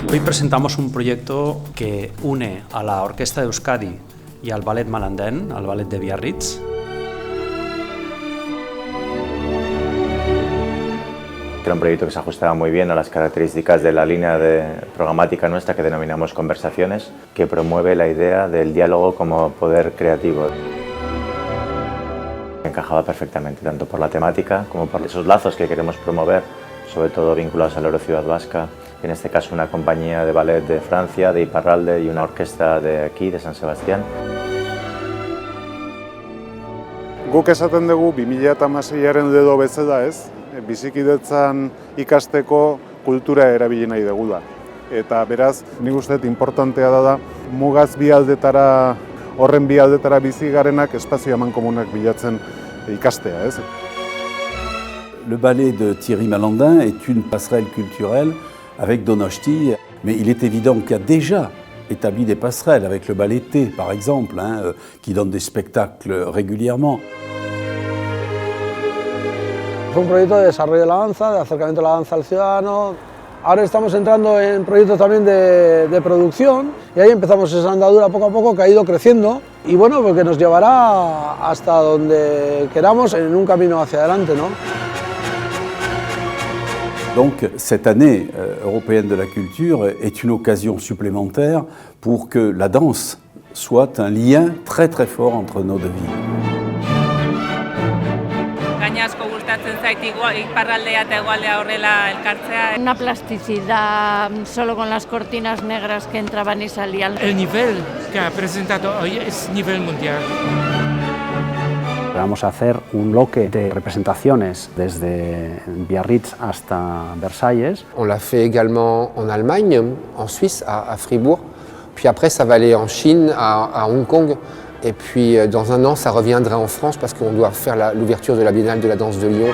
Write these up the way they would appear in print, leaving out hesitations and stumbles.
Hoy presentamos un proyecto que une a la Orquesta de Euskadi y al Ballet Malandén, al Ballet de Biarritz. Era un proyecto que se ajustaba muy bien a las características de la línea programática nuestra que denominamos Conversaciones, que promueve la idea del diálogo como poder creativo. Encajaba perfectamente, tanto por la temática como por esos lazos que queremos promover, sobre todo vinculados a la Eurociudad vasca, en este caso una compañía de ballet de Francia, de Iparralde, y una orquesta de aquí, de San Sebastián. Guk esaten dugu 2016aren ledo bezala ez, bizikidetzan ikasteko kultura erabili nahi dugula. Eta beraz, nik uste dut inportantea da mugaz bi aldetara, horren bi aldetara bizi garenak espazio amankomunak bilatzen ikastea, ez? Le ballet de Thierry Malandin est une passerelle culturelle avec Donosti, mais il est évident qu'il y a déjà établi des passerelles avec le ballet T, par exemple, qui donne des spectacles régulièrement. Es un proyecto de desarrollo de la danza, de acercamiento de la danza al ciudadano. Ahora estamos entrando en proyectos también de producción y ahí empezamos esa andadura poco a poco que ha ido creciendo y bueno, porque nos llevará hasta donde queramos en un camino hacia adelante, ¿no? Donc cette année européenne de la culture est une occasion supplémentaire pour que la danse soit un lien très très fort entre nos deux villes. Gainazko gustatzen zait iparraldea eta hegoaldea horrela elkartzea. Una plasticidad solo con las cortinas negras que entraban y salían. El nivel que ha presentado hoy es nivel mundial. Vamos a hacer un bloque de representaciones desde Biarritz hasta Versalles. On l'a fait également en Allemagne, en Suisse, à Fribourg. Puis après, ça va aller en Chine, à Hong Kong. Et puis dans un an, ça reviendra en France parce qu'on doit faire l'ouverture de la Biennale de la danse de Lyon.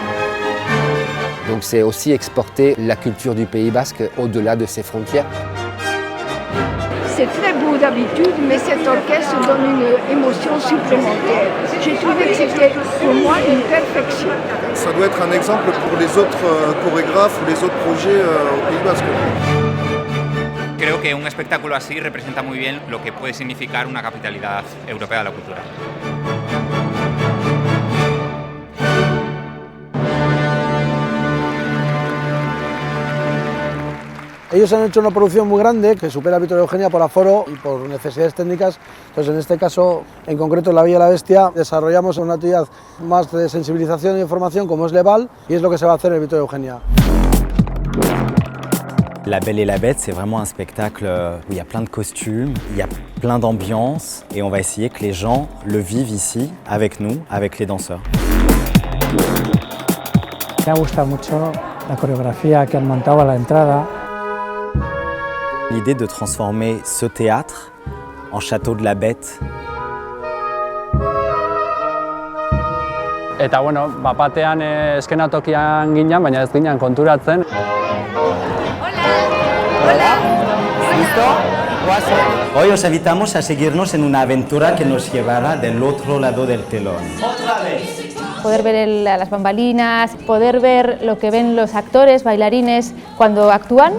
Donc c'est aussi exporter la culture du Pays Basque au-delà de ses frontières. C'est très beau d'habitude, mais cet orchestre donne une émotion supplémentaire. J'ai trouvé que c'était pour moi une perfection. Ça doit être un exemple pour les autres chorégraphes ou les autres projets au Pays Basque. Creo que un espectáculo así representa muy bien lo que puede significar una capitalidad europea de la cultura. Ellos han hecho una producción muy grande que supera a Víctor Eugenia por aforo y por necesidades técnicas. Entonces, en este caso, en concreto en La Bella y la Bestia, desarrollamos una actividad más de sensibilización e información como es Leval y es lo que se va a hacer en Víctor Eugenia. La Belle et la Bête, c'est vraiment un spectacle où il y a plein de costumes, il y a plein d'ambiance et on va essayer que les gens le vivent ici, avec nous, avec les danseurs. Me ha gustado mucho la coreografía que han montado a la entrada. L'idée de transformer ce théâtre en château de la Bête. Eta bueno, bapatean eskenatokian ginen, baina ez ginen konturatzen. Hoy os invitamos a seguirnos en una aventura que nos llevará del otro lado del telón. ¡Otra vez! Poder ver las bambalinas, poder ver lo que ven los actores, bailarines cuando actúan.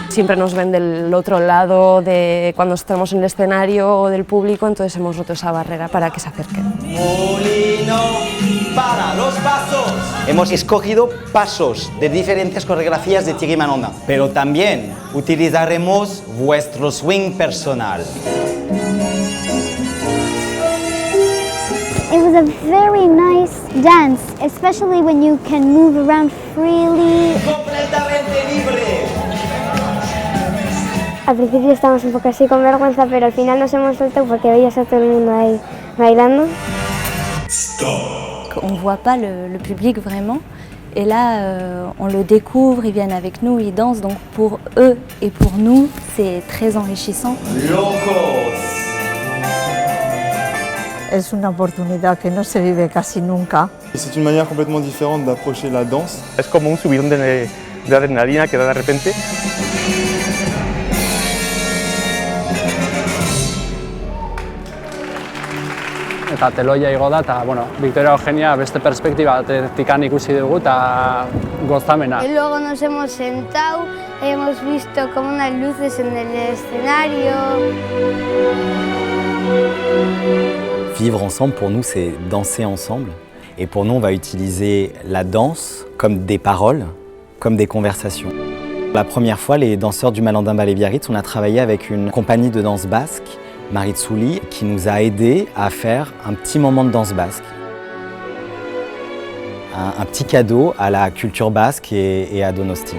Siempre nos ven del otro lado de cuando estamos en el escenario o del público, entonces hemos roto esa barrera para que se acerquen. Molino para los pasos. Hemos escogido pasos de diferentes coreografías de Thierry Malandin, pero también utilizaremos vuestro swing personal. It was a very nice dance, especially when you can move around freely. Completamente libre. Al principio estábamos un poco así con vergüenza, pero al final nos hemos soltado porque veías a todo el mundo ahí bailando. On ne voit pas le public vraiment, et là on le découvre, ils viennent avec nous, ils dansent, donc pour eux et pour nous c'est très enrichissant. Es una oportunidad que no se vive casi nunca. C'est une manière complètement différente d'approcher la danse. Es como un subidón de adrenalina que da de repente. eta teloia igo da, eta bueno, Victoria Eugenia beste perspektiba batetik ikusi dugu eta gozamena. Y luego nos hemos sentado, hemos visto como unas luces en el escenario. Vivre ensemble, pour nous, c'est danser ensemble. Et pour nous, on va utiliser la danse comme des paroles, comme des conversations. La première fois, les danseurs du Malandin Ballet Biarritz, on a travaillé avec une compagnie de danse basque, Maritzouli, qui nous a aidés à faire un petit moment de danse basque. Un petit cadeau à la culture basque et à Donosti.